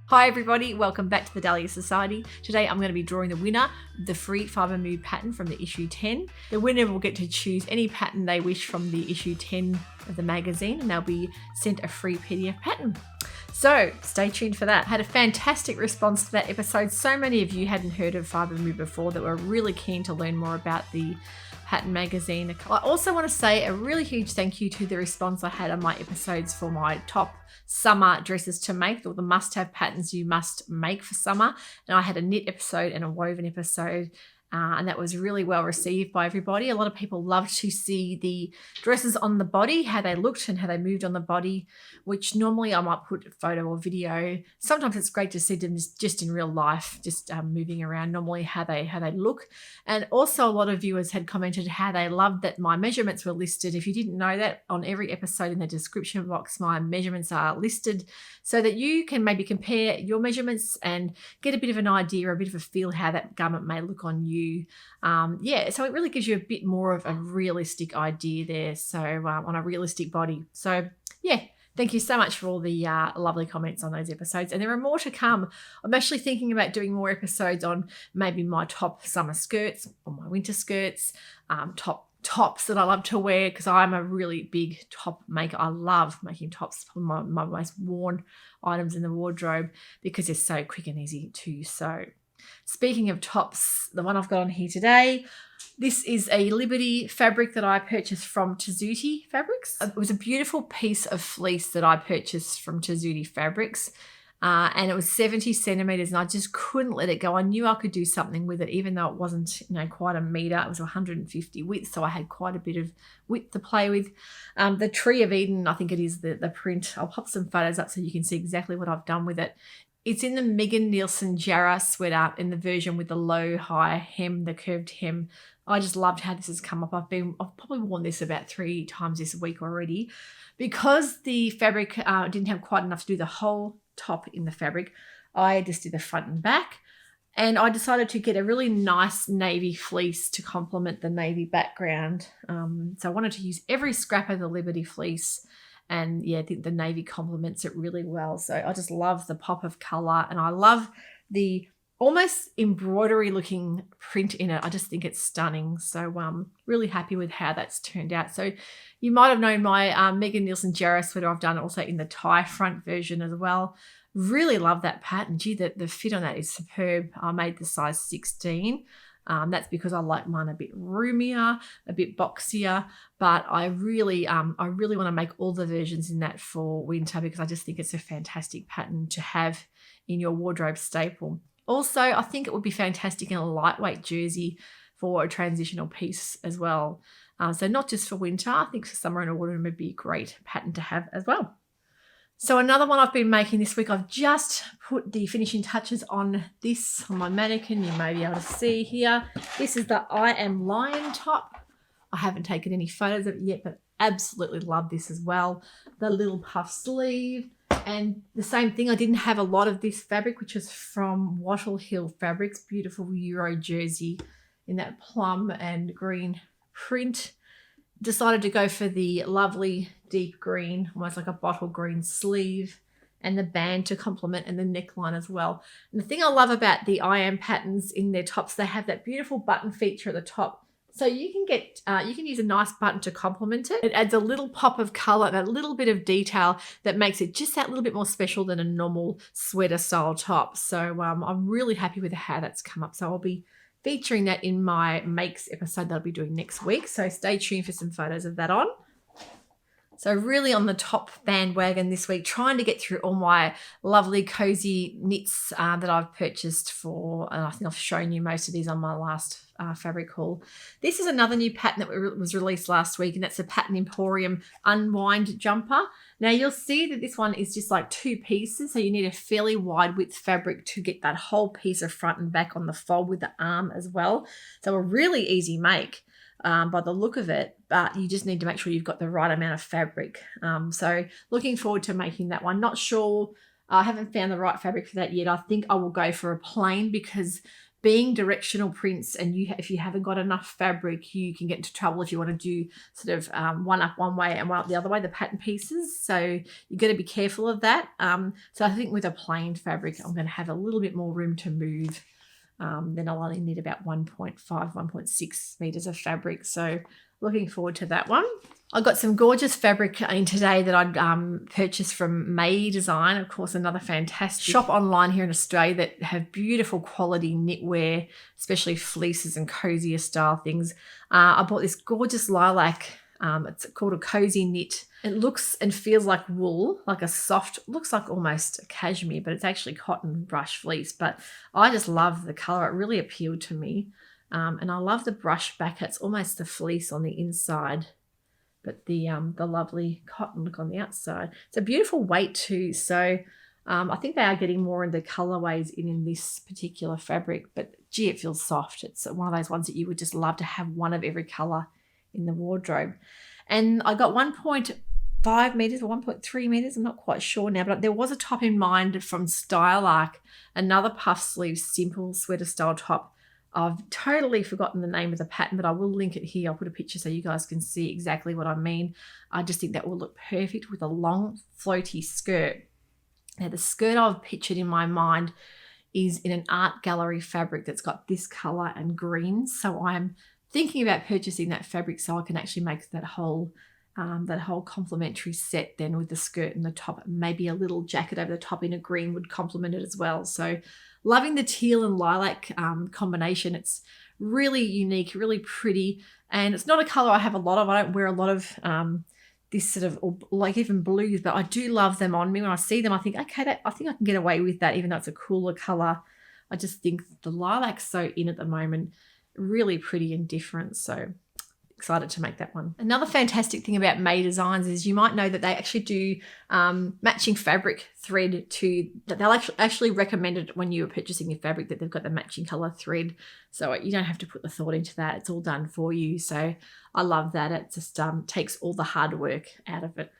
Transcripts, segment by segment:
Hi everybody, welcome back to the Dahlia Society. Today I'm going to be drawing the winner of the free Fibre Mood pattern from the issue 10. The winner will get to choose any pattern they wish from the issue 10 of the magazine and they'll be sent a free PDF pattern. So stay tuned for that. I had a fantastic response to that episode. So many of you hadn't heard of Fibre Mood before that were really keen to learn more about the pattern magazine. I also want to say a really huge thank you to the response I had on my episodes for my top summer dresses to make, or the must-have patterns you must make for summer. And I had a knit episode and a woven episode, and that was really well received by everybody. A lot of people loved to see the dresses on the body, how they looked and how they moved on the body, which normally I might put a photo or video. Sometimes it's great to see them just in real life, just moving around, normally how they look. And also a lot of viewers had commented how they loved that my measurements were listed. If you didn't know that, on every episode in the description box, my measurements are listed so that you can maybe compare your measurements and get a bit of an idea, a bit of a feel how that garment may look on you. So it really gives you a bit more of a realistic idea there, so on a realistic body. So yeah, thank you so much for all the lovely comments on those episodes, and there are more to come. I'm actually thinking about doing more episodes on maybe my top summer skirts or my winter skirts, tops that I love to wear, because I'm a really big top maker. I love making tops, my most worn items in the wardrobe, because they're so quick and easy to sew. Speaking of tops, the one I've got on here today, this is a Liberty fabric that I purchased from Sewciety Fabrics. It was a beautiful piece of fleece that I purchased from Sewciety Fabrics, and it was 70 centimetres, and I just couldn't let it go. I knew I could do something with it, even though it wasn't, quite a metre. It was 150 width, so I had quite a bit of width to play with. The Tree of Eden, I think it is the print. I'll pop some photos up so you can see exactly what I've done with it. It's in the Megan Nielsen Jarrah sweater in the version with the low-high hem, the curved hem. I just loved how this has come up. I've probably worn this about 3 times this week already. Because the fabric didn't have quite enough to do the whole top in the fabric, I just did the front and back. And I decided to get a really nice navy fleece to complement the navy background. So I wanted to use every scrap of the Liberty fleece. And yeah, I think the navy complements it really well. So I just love the pop of colour, and I love the almost embroidery looking print in it. I just think it's stunning. So really happy with how that's turned out. So you might have known my Megan Nielsen Jarrah sweater. I've done it also in the tie front version as well. Really love that pattern. Gee, the fit on that is superb. I made the size 16. That's because I like mine a bit roomier, a bit boxier, but I really want to make all the versions in that for winter, because I just think it's a fantastic pattern to have in your wardrobe staple. Also, I think it would be fantastic in a lightweight jersey for a transitional piece as well. So not just for winter, I think for summer and autumn would be a great pattern to have as well. So another one I've been making this week, I've just put the finishing touches on this on my mannequin. You may be able to see here. This is the I Am Lion top. I haven't taken any photos of it yet, but absolutely love this as well. The little puff sleeve, and the same thing. I didn't have a lot of this fabric, which is from Wattle Hill Fabrics. Beautiful Euro jersey in that plum and green print. Decided to go for the lovely deep green, almost like a bottle green sleeve, and the band to complement, and the neckline as well. And the thing I love about the I Am patterns in their tops, they have that beautiful button feature at the top. So you can use a nice button to complement it. It adds a little pop of color and a little bit of detail that makes it just that little bit more special than a normal sweater style top. So I'm really happy with how that's come up. So I'll be featuring that in my makes episode that I'll be doing next week. So stay tuned for some photos of that on. So really on the top bandwagon this week, trying to get through all my lovely cozy knits that I've purchased for, and I think I've shown you most of these on my last fabric haul. This is another new pattern that was released last week, and that's a Pattern Emporium unwind jumper. Now you'll see that this one is just like 2 pieces, so you need a fairly wide width fabric to get that whole piece of front and back on the fold with the arm as well. So a really easy make by the look of it, but you just need to make sure you've got the right amount of fabric. So looking forward to making that one. Not sure, I haven't found the right fabric for that yet. I think I will go for a plain, because being directional prints, and if you haven't got enough fabric, you can get into trouble if you want to do sort of one up one way and one up the other way, the pattern pieces. So you've got to be careful of that. So I think with a plain fabric, I'm going to have a little bit more room to move. Then I'll only need about 1.5, 1.6 meters of fabric. So looking forward to that one. I got some gorgeous fabric in today that I'd purchased from May Design, of course, another fantastic shop online here in Australia that have beautiful quality knitwear, especially fleeces and cozier style things. I bought this gorgeous lilac. It's called a cozy knit. It looks and feels like wool, like a soft, looks like almost a cashmere, but it's actually cotton brush fleece. But I just love the color. It really appealed to me. And I love the brush back. It's almost the fleece on the inside, but the lovely cotton look on the outside. It's a beautiful weight too. So I think they are getting more into colorways in this particular fabric, but gee, it feels soft. It's one of those ones that you would just love to have one of every color in the wardrobe. And I got 1.5 meters or 1.3 meters. I'm not quite sure now, but there was a top in mind from Style Arc, another puff sleeve, simple sweater style top. I've totally forgotten the name of the pattern, but I will link it here. I'll put a picture so you guys can see exactly what I mean. I just think that will look perfect with a long floaty skirt. Now the skirt I've pictured in my mind is in an art gallery fabric that's got this color and green. So I'm thinking about purchasing that fabric so I can actually make that whole complementary set then with the skirt and the top. Maybe a little jacket over the top in a green would complement it as well. So loving the teal and lilac combination. It's really unique, really pretty, and it's not a color I have a lot of. I don't wear a lot of this sort of, or like even blues, but I do love them on me. When I see them, I think, okay, I think I can get away with that, even though it's a cooler color. I just think the lilac's so in at the moment, really pretty and different. So excited to make that one. Another fantastic thing about May Designs is you might know that they actually do matching fabric thread to that. They'll actually recommend it when you're purchasing your fabric that they've got the matching color thread, so you don't have to put the thought into that. It's all done for you. So I love that. It just takes all the hard work out of it.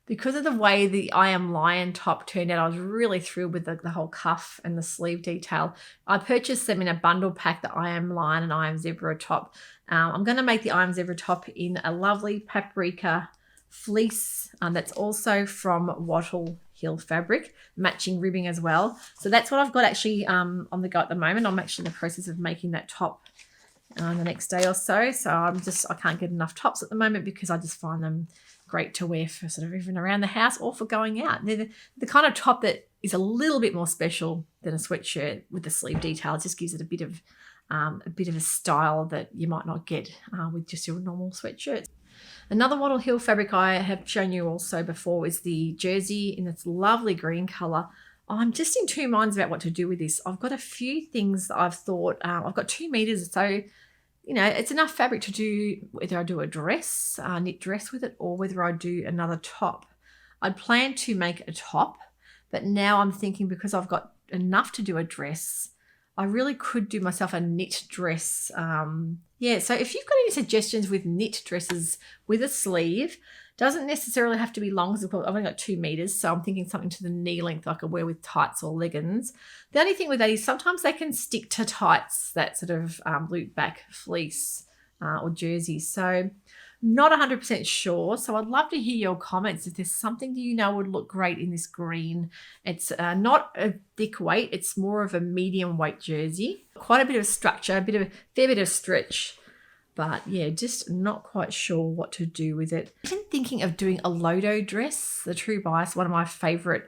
Because of the way the I Am Lion top turned out, I was really thrilled with the whole cuff and the sleeve detail. I purchased them in a bundle pack, the I Am Lion and I Am Zebra top. I'm going to make the I Am Zebra top in a lovely paprika fleece that's also from Wattle Hill fabric, matching ribbing as well. So that's what I've got actually on the go at the moment. I'm actually in the process of making that top the next day or so. So I can't get enough tops at the moment because I just find them great to wear for sort of even around the house or for going out. They're the kind of top that is a little bit more special than a sweatshirt with the sleeve detail. It just gives it a bit of a style that you might not get with just your normal sweatshirts. Another Wattle Hill fabric I have shown you also before is the jersey in this lovely green color. I'm just in two minds about what to do with this. I've got a few things that I've thought. I've got 2 meters, so it's enough fabric to do whether I do a dress, knit dress with it, or whether I do another top. I'd planned to make a top, but now I'm thinking because I've got enough to do a dress, I really could do myself a knit dress. So if you've got any suggestions with knit dresses with a sleeve, doesn't necessarily have to be long. I've only got 2 meters, so I'm thinking something to the knee length I could wear with tights or leggings. The only thing with that is sometimes they can stick to tights, that sort of loop back fleece or jersey. So not 100% sure. So I'd love to hear your comments if there's something that would look great in this green. It's not a thick weight. It's more of a medium weight jersey. Quite a bit of structure, fair bit of stretch. But yeah, just not quite sure what to do with it. I've been thinking of doing a Lodo dress, the True Bias. One of my favourite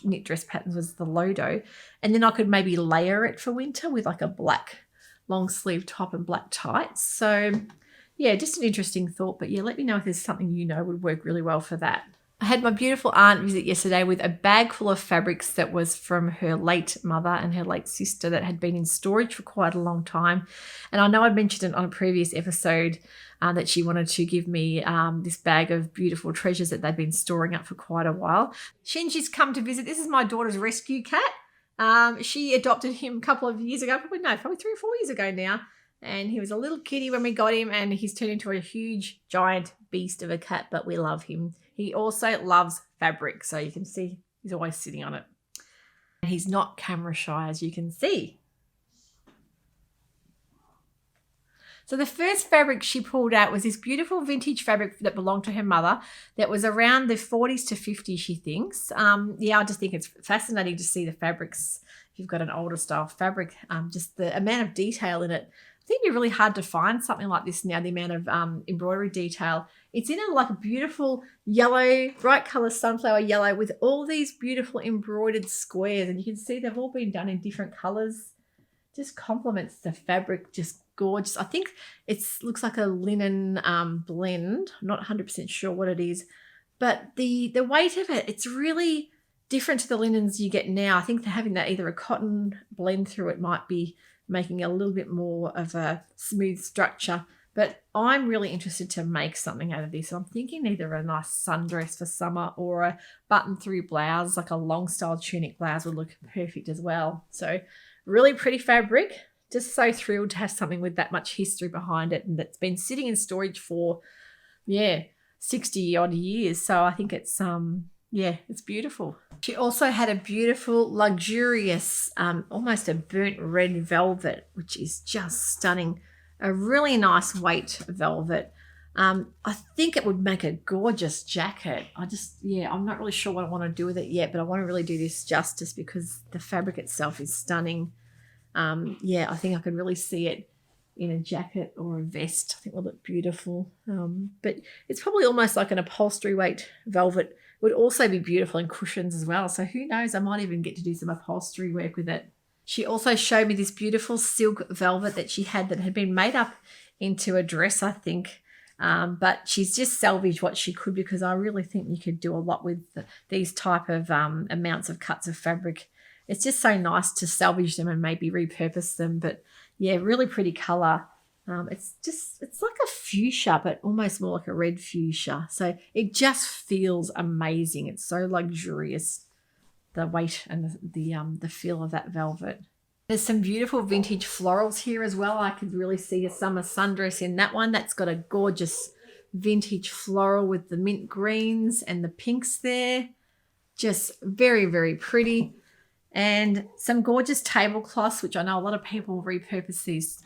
knit dress patterns was the Lodo. And then I could maybe layer it for winter with like a black long sleeve top and black tights. So yeah, just an interesting thought. But yeah, let me know if there's something would work really well for that. I had my beautiful aunt visit yesterday with a bag full of fabrics that was from her late mother and her late sister that had been in storage for quite a long time. And I know I'd mentioned it on a previous episode that she wanted to give me this bag of beautiful treasures that they'd been storing up for quite a while. Shinji's come to visit. This is my daughter's rescue cat. She adopted him a couple of years ago, probably 3 or 4 years ago now. And he was a little kitty when we got him, and he's turned into a huge, giant beast of a cat, but we love him. He also loves fabric, so you can see he's always sitting on it. And he's not camera shy, as you can see. So the first fabric she pulled out was this beautiful vintage fabric that belonged to her mother that was around the 40s to 50s, she thinks. Yeah, I just think it's fascinating to see the fabrics. If you've got an older style fabric, just the amount of detail in it. I think it'd be really hard to find something like this now, the amount of embroidery detail. It's in like a beautiful yellow, bright colour sunflower yellow with all these beautiful embroidered squares. And you can see they've all been done in different colours. Just complements the fabric, just gorgeous. I think it looks like a linen blend. I'm not 100% sure what it is. But the weight of it, it's really different to the linens you get now. I think having that either a cotton blend through it might be making a little bit more of a smooth structure. But I'm really interested to make something out of this. I'm thinking either a nice sundress for summer or a button-through blouse, like a long-style tunic blouse would look perfect as well. So really pretty fabric. Just so thrilled to have something with that much history behind it and that's been sitting in storage for, 60 odd years. So I think it's, it's beautiful. She also had a beautiful, luxurious, almost a burnt red velvet, which is just stunning. A really nice weight velvet. I think it would make a gorgeous jacket. I'm not really sure what I want to do with it yet, but I want to really do this justice because the fabric itself is stunning. I think I could really see it in a jacket or a vest. I think it would look beautiful. But it's probably almost like an upholstery weight velvet. Would also be beautiful in cushions as well. So who knows, I might even get to do some upholstery work with it. She also showed me this beautiful silk velvet that she had that had been made up into a dress, I think. But she's just salvaged what she could because I really think you could do a lot with these type of amounts of cuts of fabric. It's just so nice to salvage them and maybe repurpose them. But yeah, really pretty colour. It's like a fuchsia, but almost more like a red fuchsia. So it just feels amazing. It's so luxurious, the weight and the feel of that velvet. There's some beautiful vintage florals here as well. I could really see a summer sundress in that one. That's got a gorgeous vintage floral with the mint greens and the pinks there. Just very, very pretty. And some gorgeous tablecloths, which I know a lot of people repurpose these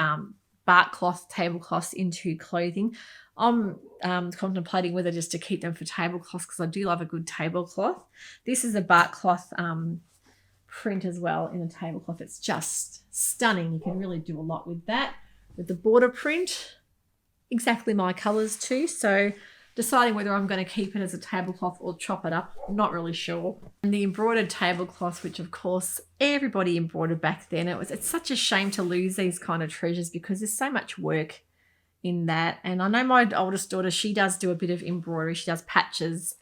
bark cloth tablecloths into clothing. I'm contemplating whether just to keep them for tablecloths because I do love a good tablecloth. This is a bark cloth print as well in a tablecloth. It's just stunning. You can really do a lot with that. With the border print, exactly my colours too. So deciding whether I'm going to keep it as a tablecloth or chop it up, I'm not really sure. And the embroidered tablecloth, which of course everybody embroidered back then. It's such a shame to lose these kind of treasures because there's so much work in that. And I know my oldest daughter, she does do a bit of embroidery. She does patches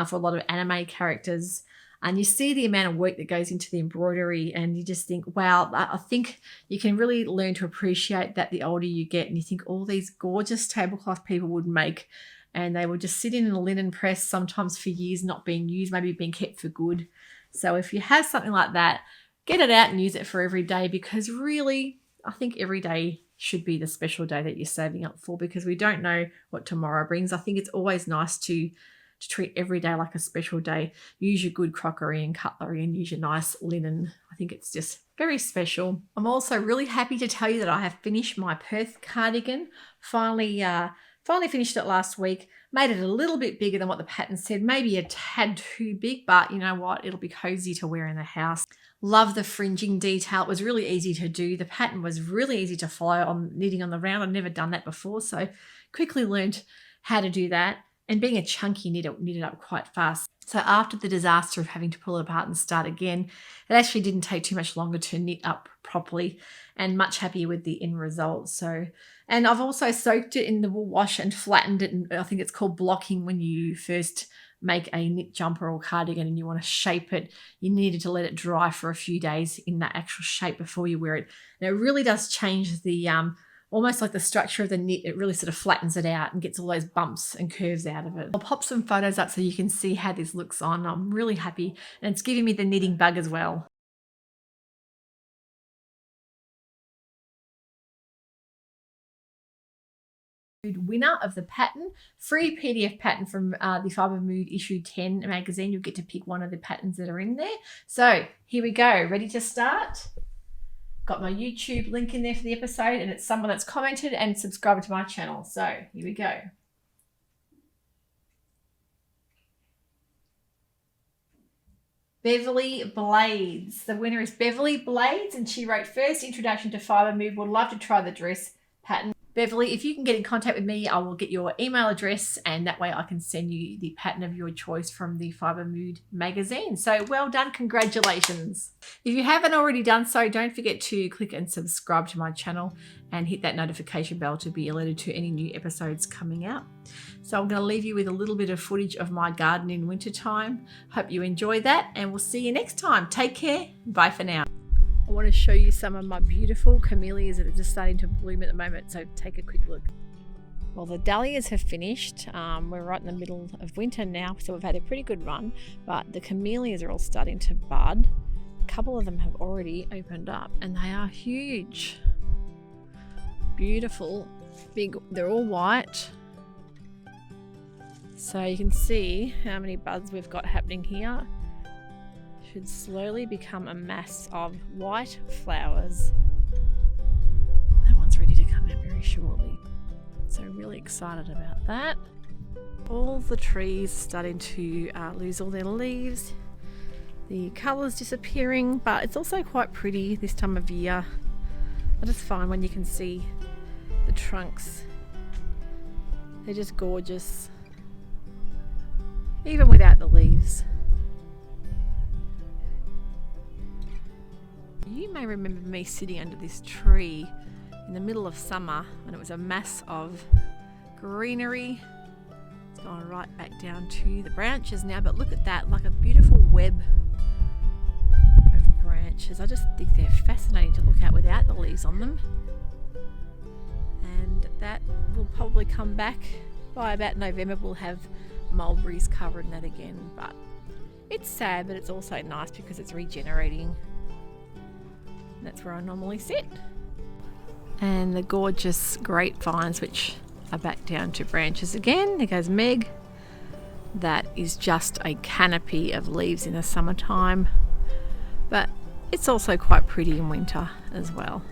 for a lot of anime characters. And you see the amount of work that goes into the embroidery and you just think, wow, I think you can really learn to appreciate that the older you get. And you think all these gorgeous tablecloth people would make, and they would just sit in a linen press sometimes for years not being used, maybe being kept for good. So if you have something like that, get it out and use it for every day because really, I think every day should be the special day that you're saving up for because we don't know what tomorrow brings. I think it's always nice to treat every day like a special day. Use your good crockery and cutlery and use your nice linen. I think it's just very special. I'm also really happy to tell you that I have finished my Perth cardigan. Finally finished it last week. Made it a little bit bigger than what the pattern said. Maybe a tad too big, but you know what? It'll be cozy to wear in the house. Love the fringing detail. It was really easy to do. The pattern was really easy to follow on knitting on the round. I'd never done that before, so quickly learned how to do that. And being a chunky knit, it knitted up quite fast. So after the disaster of having to pull it apart and start again, it actually didn't take too much longer to knit up properly and much happier with the end result. So, and I've also soaked it in the wool wash and flattened it. And I think it's called blocking when you first make a knit jumper or cardigan and you want to shape it. You needed to let it dry for a few days in that actual shape before you wear it. And it really does change the almost like the structure of the knit. It really sort of flattens it out and gets all those bumps and curves out of it. I'll pop some photos up so you can see how this looks on. I'm really happy and it's giving me the knitting bug as well. Winner of the pattern, free PDF pattern from the Fibre Mood issue 10 magazine. You'll get to pick one of the patterns that are in there. So here we go, ready to start? Got my YouTube link in there for the episode, and it's someone that's commented and subscribed to my channel. So here we go. Beverly Blades. The winner is Beverly Blades, and she wrote, first introduction to Fibre Mood. Would love to try the dress pattern. Beverly, if you can get in contact with me, I will get your email address, and that way I can send you the pattern of your choice from the Fibre Mood magazine. So well done. Congratulations. If you haven't already done so, don't forget to click and subscribe to my channel and hit that notification bell to be alerted to any new episodes coming out. So I'm going to leave you with a little bit of footage of my garden in wintertime. Hope you enjoy that, and we'll see you next time. Take care. Bye for now. I want to show you some of my beautiful camellias that are just starting to bloom at the moment, so take a quick look. Well, the dahlias have finished. We're right in the middle of winter now, so we've had a pretty good run, but the camellias are all starting to bud. A couple of them have already opened up, and they are huge. Beautiful, big, they're all white. So you can see how many buds we've got happening here. Should slowly become a mass of white flowers. That one's ready to come out very shortly. So really excited about that. All the trees starting to lose all their leaves. The colours disappearing, but it's also quite pretty this time of year. I just find when you can see the trunks, they're just gorgeous, even without the leaves. You may remember me sitting under this tree in the middle of summer when it was a mass of greenery. It's gone right back down to the branches now, but look at that, like a beautiful web of branches. I just think they're fascinating to look at without the leaves on them. And that will probably come back by about November. We'll have mulberries covering that again, but it's sad, but it's also nice because it's regenerating. That's where I normally sit. And the gorgeous grapevines, which are back down to branches again. There goes Meg. That is just a canopy of leaves in the summertime, but it's also quite pretty in winter as well.